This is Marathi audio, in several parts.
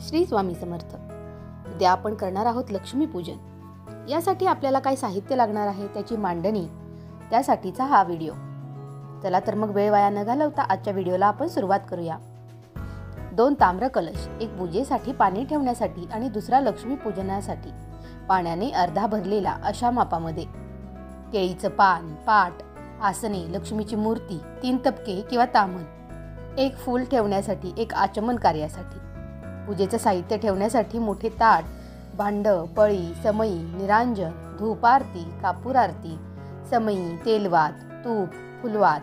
श्री स्वामी समर्थ. उद्या आपण करणार आहोत लक्ष्मीपूजन. यासाठी आपल्याला काय साहित्य लागणार आहे त्याची मांडणी, त्यासाठीचा हा व्हिडिओ. चला तर मग वेळ वाया न घालवता आजच्या व्हिडिओला आपण सुरुवात करूया. 2 ताम्र कलश, एक पूजेसाठी पाणी ठेवण्यासाठी आणि दुसरा लक्ष्मीपूजनासाठी, पाण्याने अर्धा भरलेला अशा मापामध्ये. केळीचं पान, पाट, आसने, लक्ष्मीची मूर्ती, 3 तपके किंवा ताम्हण, एक फूल ठेवण्यासाठी, एक आचमन कार्यासाठी. पूजेचं साहित्य ठेवण्यासाठी मोठे ताट, भांड, पळी, समई, निरांजन, धूप आरती, कापूर आरती, समई, तेलवात, तूप, फुलवात,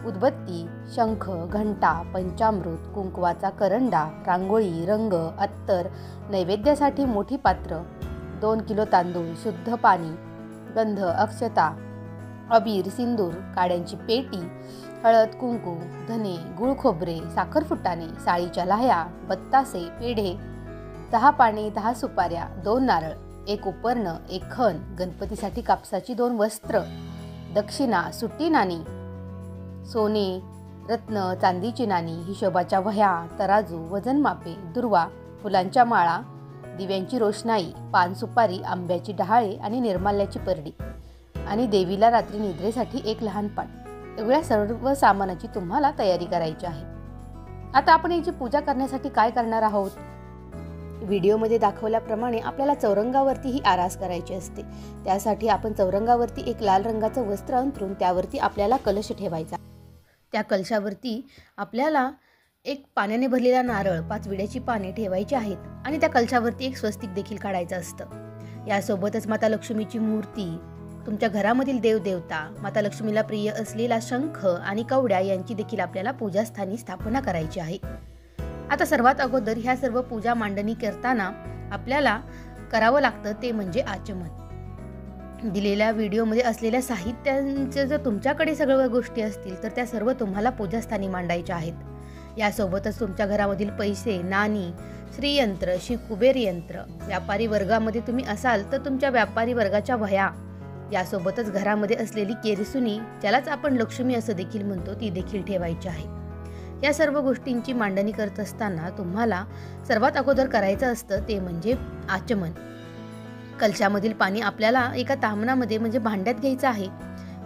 उदबत्ती, शंख, घंटा, पंचामृत, कुंकवाचा करंडा, रांगोळी, रंग, अत्तर, नैवेद्यासाठी मोठी पात्र, 2 किलो तांदूळ, शुद्ध पाणी, गंध, अक्षता, अबीर, सिंदूर, काड्यांची पेटी, हळद, कुंकू, धने, गुळ खोबरे, साखर फुटाणे, साळीच्या लाह्या, बत्तासे, पेढे, 10 पाने, 10 सुपाऱ्या, 2 नारळ, 1 उपर्ण, 1 खण, गणपतीसाठी कापसाची 2 वस्त्र, दक्षिणा, सुट्टी नाणी, सोने, रत्न, चांदीची नाणी, हिशोबाच्या वह्या, तराजू, वजन मापे, दुर्वा, फुलांच्या माळा, दिव्यांची रोषणाई, पान सुपारी, आंब्याची डहाळे आणि निर्माल्याची परडी, आणि देवीला रात्री निद्रेसाठी 1 लहान पाट. एवढ्या सर्व सामानाची तुम्हाला तयारी करायची आहे. आता आपण याची पूजा करण्यासाठी काय करणार आहोत? व्हिडिओमध्ये दाखवल्याप्रमाणे आपल्याला चौरंगावरती ही आरास करायची असते. त्यासाठी आपण चौरंगावरती एक लाल रंगाचं वस्त्र अंथरून त्यावरती आपल्याला कलश ठेवायचा. त्या कलशावरती आपल्याला एक पाण्याने भरलेला नारळ, 5 विड्याची पाने ठेवायची आहेत आणि त्या कलशावरती एक स्वस्तिक देखील काढायचं असतं. यासोबतच माता लक्ष्मीची मूर्ती, तुमच्या घरामधील देवदेवता, माता लक्ष्मीला प्रिय असलेला शंख आणि कवड्या यांची देखील आपल्याला पूजास्थानी स्थापना करायची आहे. आता सर्वात अगोदर ह्या सर्व पूजा मांडणी करताना आपल्याला करावं लागतं ते म्हणजे आचमन. दिलेल्या व्हिडिओमध्ये असलेल्या साहित्यांचे जर तुमच्याकडे सगळ्या गोष्टी असतील तर त्या सर्व तुम्हाला पूजास्थानी मांडायच्या आहेत. यासोबतच तुमच्या घरामधील पैसे, नाणी, श्रीयंत्र, कुबेर यंत्र, व्यापारी वर्गामध्ये तुम्ही असाल तर तुमच्या व्यापारी वर्गाच्या वह्या, यासोबतच घरामध्ये असलेली केरसुनी, ज्यालाच आपण लक्ष्मी असं देखील म्हणतो, ती देखील ठेवायची आहे. या सर्व गोष्टींची मांडणी करत असताना तुम्हाला सर्वात अगोदर करायचं असतं ते म्हणजे आचमन. कलशामधील पाणी आपल्याला एका ताम्हणामध्ये म्हणजे भांड्यात घ्यायचं आहे.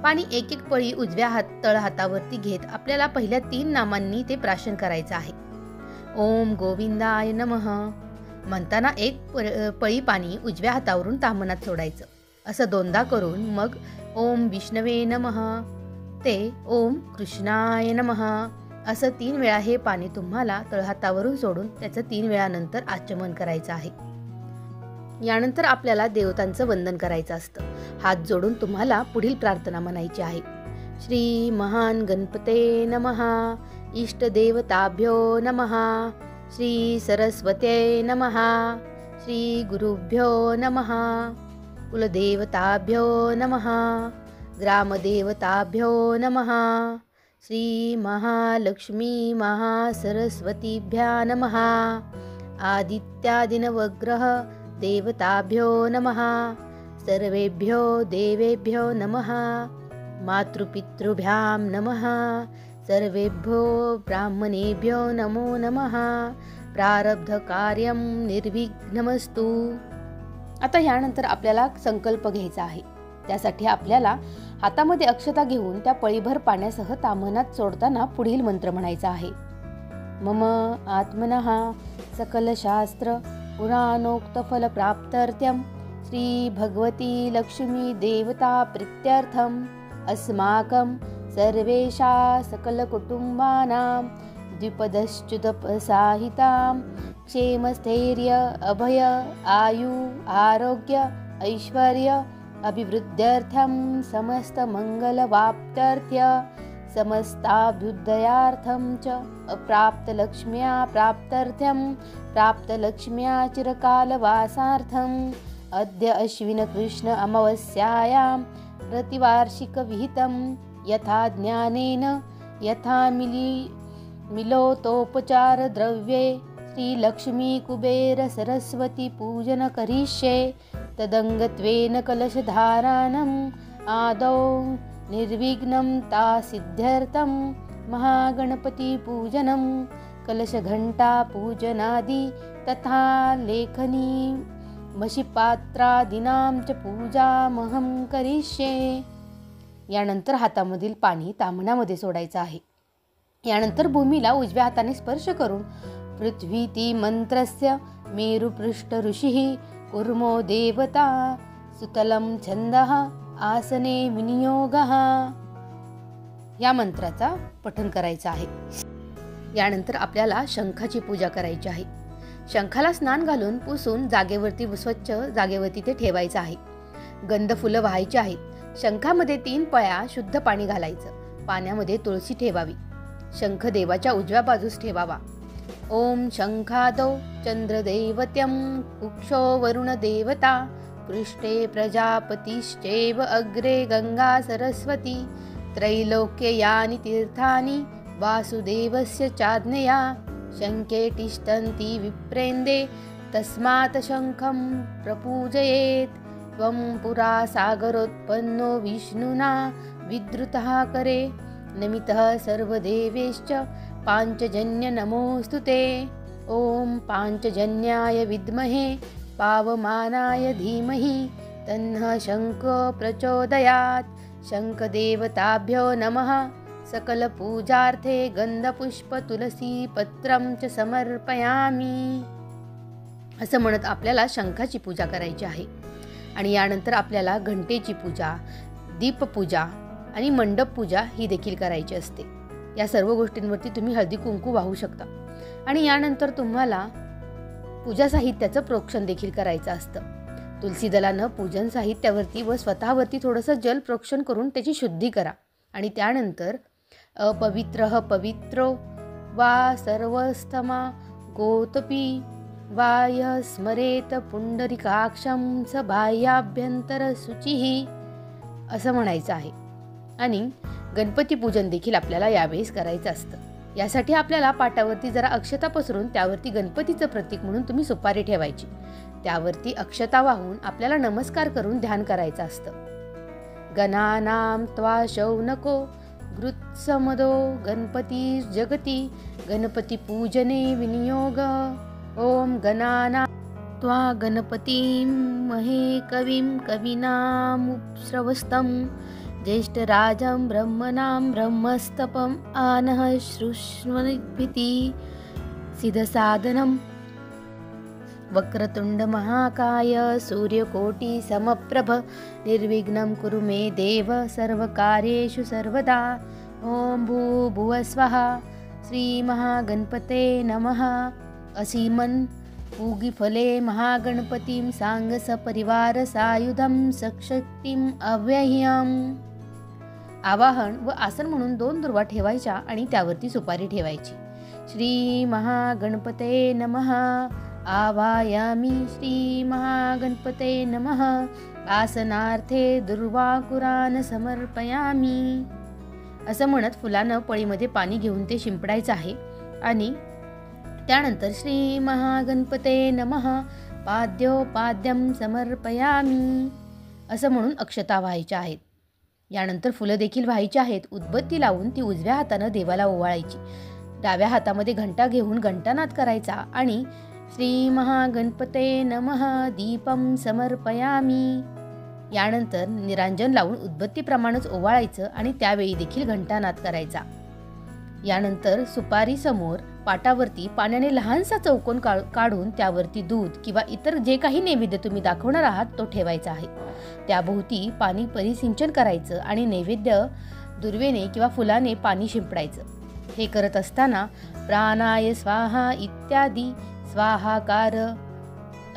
पाणी 1-1 पळी उजव्या तळ हातावरती घेत आपल्याला पहिल्या 3 नामांनी ते प्राशन करायचं आहे. ओम गोविंदाय नमः म्हणताना 1 पळी पाणी उजव्या हातावरून ताम्हणात सोडायचं. असं 2दा करून मग ओम विष्णवे नमः ते ओम कृष्णाय नमः असं 3 वेळा हे पाणी तुम्हाला तळहातावरून सोडून त्याचं 3 वेळानंतर आचमन करायचं आहे. यानंतर आपल्याला देवतांचं वंदन करायचं असतं. हात जोडून तुम्हाला पुढील प्रार्थना म्हणायची आहे. श्री महान गणपते नमः, इष्टदेवताभ्यो नमः, श्री सरस्वत्यै नमः, श्री गुरुभ्यो नमः, कुलदेवताभ्यो नमः, ग्रामदेवताभ्यो नमः, श्री महालक्ष्मी महासरस्वतीभ्या नमः, आदित्यादिनवग्रह देवताभ्यो नमः, सर्वेभ्यो देवेभ्यो नमः, मातृपितृभ्यां नमः, सर्वेभ्यो ब्राह्मणेभ्यो नमो नमः, प्रारब्ध कार्यं निर्विघ्नमस्तु. आता यानंतर आपल्याला संकल्प घ्यायचा आहे. त्यासाठी आपल्याला हातामध्ये अक्षता घेऊन त्या पळीभर पाण्यासह ताम्हणात सोडताना पुढील मंत्र म्हणायचा आहे. मम आत्मनः सकल शास्त्र पुराणोक्त फल प्राप्त्यर्थं श्री भगवती लक्ष्मी देवता प्रीत्यर्थं अस्माकं सर्वेषा सकल कुटुंबानां द्विपदश्च्युतपसाहितां क्षेमस्थैर्य अभय आयु आरोग्य ऐश्वर्य अभिवृद्ध्यर्थं समस्त मंगलवाप्त्यर्थ्य समस्ताभ्युदयार्थं च अप्राप्तलक्ष्म्या प्राप्त्यर्थं प्राप्तलक्ष्म्या चिरकालवासार्थं अद्य अश्विन कृष्ण अमावस्यायां प्रतिवार्षिकविहितं यथा ज्ञानेन यथा मिलोतोपचार द्रव्ये श्रीलक्ष्मी कुबेर सरस्वती पूजन करिष्ये तदंगत्वेन कलशधारानम् आदौ निर्विघ्नं ता सिद्ध्यर्थं महागणपति पूजनं कलश घंटा पूजनादि तथा लेखनी मशीपात्रादीनां च पूजामहं करिष्ये. यानंतर हातामधील पाणी ताम्हणामध्ये सोडायचं आहे. यानंतर भूमीला उजव्या हाताने स्पर्श करून पृथ्वीति मंत्रस्य मेरुपृष्ठ ऋषिः कुर्मो देवता सुतलं छंदः आसने विनियोगः या मंत्राचा पठण करायचा आहे. यानंतर आपल्याला शंखाची पूजा करायची आहे. शंखाला स्नान घालून पुसून जागेवरती स्वच्छ जागेवरती ते ठेवायचं आहे. गंध फुलं व्हायची आहेत. शंखामध्ये 3 पळ्या शुद्ध पाणी घालायचं. पाण्यामध्ये तुळशी ठेवावी. शंख देवाच्या उजव्या बाजूस ठेवावा. ओम शंखादौ चंद्रदैवत्यं कुक्षो वरुण देवता पृष्ठे प्रजापतिश्चैव अग्रे गंगा सरस्वती त्रैलोक्य यानि तीर्थानि वासुदेवस्य चाज्ञया शंखे तिष्ठन्ति विप्रेन्दे तस्मात् शंखं प्रपूजयेत्. त्वं पुरा सागरोत्पन्नो विष्णुना विद्रुतः करे नमितः सर्वदेवेश्च पांचजन्य नमोस्तुते. ओम पांचजन्याय विद्महे पावमानाय धीमहि तन्नः शंखो प्रचोदयात्. शंखदेवताभ्यो नमः. सकल पूजार्थे गंधपुष्प तुलसी पत्रं च समर्पयामि. असं म्हणत आपल्याला शंखाची पूजा करायची आहे. आणि यानंतर आपल्याला घंटेची पूजा, दीपपूजा आणि मंडप पूजा ही देखील करायची असते. या सर्व गोष्टींवरती तुम्ही हळदी कुंकू वाहू शकता. आणि यानंतर तुम्हाला पूजा साहित्याचं प्रोक्षण देखील करायचं असतं. तुलसी दलानं पूजन साहित्यावरती व स्वतःवरती थोडंसं जल प्रोक्षण करून त्याची शुद्धी करा. आणि त्यानंतर अपवित्रः पवित्रो वा सर्वस्थमा गोतपी वाय स्मरेत पुंडरिकाक्षं स बाह्याभ्यंतर शुचिः असं म्हणायचं आहे. आणि गणपती पूजन देखील आपल्याला यावेळेस करायचं असतं. यासाठी आपल्याला पाटावरती जरा अक्षता पसरून त्यावरती गणपतीचं प्रतीक म्हणून तुम्ही सुपारी ठेवायची. त्यावरती अक्षता वाहून आपल्याला नमस्कार करून ध्यान करायचं असतं. गणानां त्वा शौनको गृत्समदो गणपती जगती गणपती पूजने विनियोग. ओम गणानां त्वा गणपतीं महे कविं कवीनामुपस्रवस्तं ज्येष्ठराजं ब्रह्मणां ब्रह्मस्तपम् आनः श्रुष्मनिभीति सिद्धसाधनं वक्रतुंड महाकाय सूर्यकोटि समप्रभ निर्विघ्नं कुरु मे देव सर्वकार्येषु सर्वदा. ओम भूर्भुवः श्रीमहागणपते नमः. असीमन पूगिफले महागणपतीं सांगस परिवार सायुधं सशक्तिं अव्यह्यम्. आवाहन व आसन म्हणून 2 दुर्वा ठेवायच्या आणि त्यावरती सुपारी ठेवायची. श्री महागणपते नमः. आवायामी श्री महागणपते नमः. आसनार्थे दुर्वाकुरान समर्पयामी. असं म्हणत फुलानं पळीमध्ये पाणी घेऊन ते शिंपडायचं आहे. आणि त्यानंतर श्री महागणपते नमः पाद्योपाद्यं समर्पयामी असं म्हणून अक्षता व्हायच्या आहेत. यानंतर फुलं देखील व्हायची आहेत. उदबत्ती लावून ती उजव्या हातानं देवाला ओवाळायची. डाव्या हातामध्ये घंटा घेऊन घंटानाद करायचा आणि श्री महागणपते नमः दीपं समर्पयामी. यानंतर निरांजन लावून उदबत्तीप्रमाणेच ओवाळायचं आणि त्यावेळी देखील घंटानाद करायचा. यानंतर सुपारी समोर पाटावरती पाण्याने लहानसा चौकोन काढून त्यावरती दूध किंवा इतर जे काही नैवेद्य तुम्ही दाखवणार आहात तो ठेवायचा आहे. त्याभोवती पाणी परिसिंचन करायचं आणि नैवेद्य दुर्वेने किंवा फुलाने पाणी शिंपडायचं. हे करत असताना प्राणाय स्वाहा इत्यादी स्वाहाकार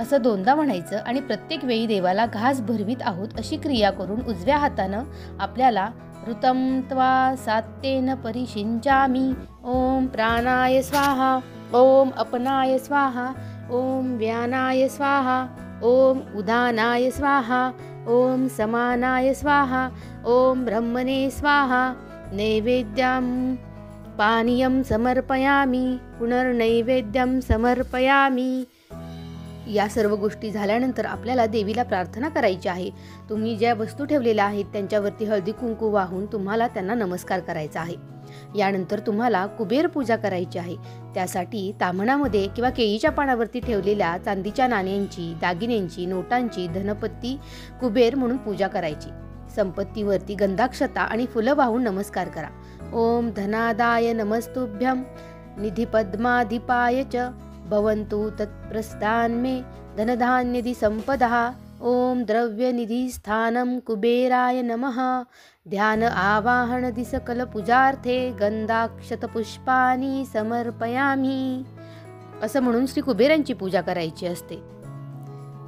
असं 2दा म्हणायचं आणि प्रत्येक वेळी देवाला घास भरवीत आहोत अशी क्रिया करून उजव्या हातानं आपल्याला ऋतं त्वा सात्येन परिषिंचामि. ओम प्राणाय स्वाहा. ओम अपनाय स्वाहा. ओम व्यानाय स्वाहा. ओम उदानाय स्वाहा. ओम समानाय स्वाहा. ओम ब्रह्मणे स्वाहा. नैवेद्यं पानीयं समर्पयामि. पुनर्नैवेद्यं समर्पयामि. या सर्व गोष्टी झाल्यानंतर आपल्याला देवीला प्रार्थना करायची आहे. तुम्ही ज्या वस्तू ठेवलेल्या आहेत त्यांच्यावरती हळदी कुंकू वाहून तुम्हाला त्यांना नमस्कार करायचा आहे. यानंतर तुम्हाला कुबेर पूजा करायची आहे। त्यासाठी ताम्हणामध्ये किंवा केळीच्या पानावरती ठेवलेल्या चांदीच्या नाण्यांची, दागिन्यांची, नोटांची धनपती कुबेर म्हणून पूजा करायची। संपत्तीवरती गंधाक्षता आणि फुलं वाहून नमस्कार करा। ओम धनादाय नमस्तुभ्यं निधिपद्माधिपाय च भवन्तु तत्प्रस्तान मे धनधान्यदि संपदा। ओम द्रव्यनिधिस्थानं कुबेराय नमः। ध्यान आवाहनदि सकल पूजार्थे गंधाक्षतपुष्पाणि समर्पयामि। असं म्हणून श्री कुबेरांची पूजा करायची असते।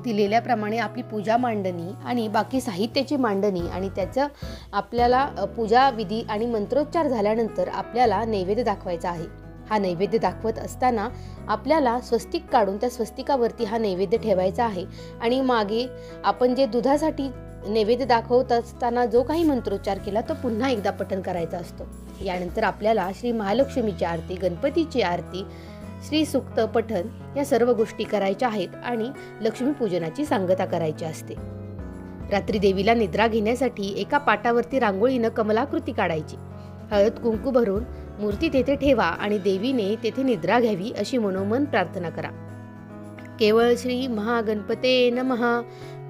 दिलेल्याप्रमाणे आपली पूजा मांडणी आणि बाकी साहित्याची मांडणी आणि त्याचं आपल्याला पूजा विधी आणि मंत्रोच्चार झाल्यानंतर आपल्याला नैवेद्य दाखवायचा आहे। हा नैवेद्य दाखवत असताना आपल्याला स्वस्तिक काढून त्या स्वस्तिकावरती हा नैवेद्य ठेवायचा आहे आणि मागे आपण जे दुधासाठी नैवेद्य दाखवत असताना जो काही मंत्रोच्चार केला तो पुन्हा एकदा पठण करायचा असतो। यानंतर आपल्याला श्री महालक्ष्मीची आरती, गणपतीची आरती, श्री सूक्त पठण या सर्व गोष्टी करायच्या आहेत आणि लक्ष्मीपूजनाची सांगता करायची असते। रात्री देवीला निद्रा घेण्यासाठी एका पाटावरती रांगोळीनं कमलाकृती काढायची। हळद कुंकू भरून मूर्ती तेथे ठेवा आणि देवीने तेथे निद्रा घ्यावी अशी मनोमन प्रार्थना करा। केवळ श्री महागणपते नमः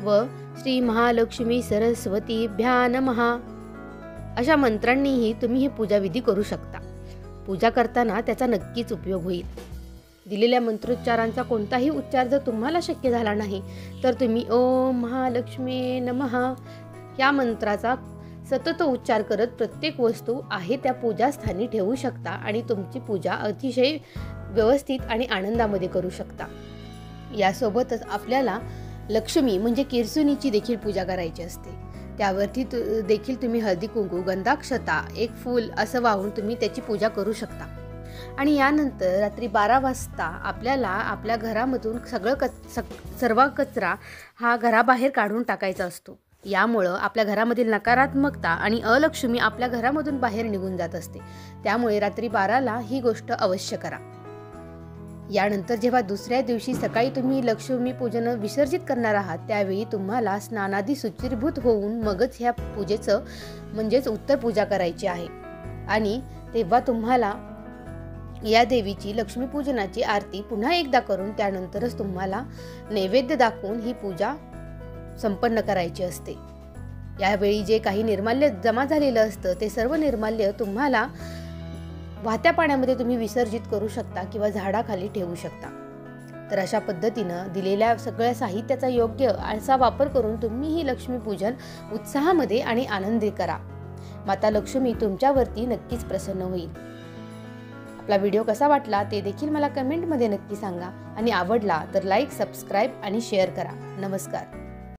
व श्री महालक्ष्मी सरस्वतीभ्या नमः अशा मंत्रांनीही तुम्ही ही पूजा विधी करू शकता। पूजा करताना त्याचा नक्कीच उपयोग होईल। दिलेल्या मंत्रोच्चारांचा कोणताही उच्चार जर तुम्हाला शक्य झाला नाही तर तुम्ही ओम महालक्ष्मी नमः या मंत्राचा सतत उच्चार करत प्रत्येक वस्तू आहे त्या पूजास्थानी ठेवू शकता आणि तुमची पूजा अतिशय व्यवस्थित आणि आनंदामध्ये करू शकता। यासोबतच आपल्याला लक्ष्मी म्हणजे किरसुनीची देखील पूजा करायची असते। त्यावरती देखील तुम्ही हळदी कुंकू, गंधाक्षता, एक फूल असं वाहून तुम्ही त्याची पूजा करू शकता। आणि यानंतर रात्री 12 वाजता आपल्याला आपल्या घरामधून सर्व कचरा हा घराबाहेर काढून टाकायचा असतो। यामुळं आपल्या घरामधील नकारात्मकता आणि अलक्ष्मी आपल्या घरामधून बाहेर निघून जात असते। त्यामुळे रात्री 12ला ही गोष्ट अवश्य करा। यानंतर जेव्हा दुसऱ्या दिवशी सकाळी तुम्ही लक्ष्मी पूजन विसर्जित करणार आहात त्यावेळी तुम्हाला स्नानादी शुचिर्भूत होऊन मगच ह्या पूजेचं म्हणजेच उत्तर पूजा करायची आहे आणि तेव्हा तुम्हाला या देवीची लक्ष्मीपूजनाची आरती पुन्हा एकदा करून त्यानंतरच तुम्हाला नैवेद्य दाखवून ही पूजा संपन्न करायची असते। यावेळी जे काही निर्माल्य जमा झालेलं असतं ते सर्व निर्माल्य तुम्हाला वाहत्या पाण्यामध्ये तुम्ही विसर्जित करू शकता किंवा झाडाखाली ठेवू शकता। तर अशा पद्धतीनं दिलेल्या सगळ्या साहित्याचा योग्य असा वापर करून तुम्ही ही लक्ष्मीपूजन उत्साहामध्ये आणि आनंदी करा। माता लक्ष्मी तुमच्यावरती नक्कीच प्रसन्न होईल। आपला व्हिडिओ कसा वाटला ते देखील मला कमेंटमध्ये नक्की सांगा आणि आवडला तर लाईक, सबस्क्राईब आणि शेअर करा। नमस्कार।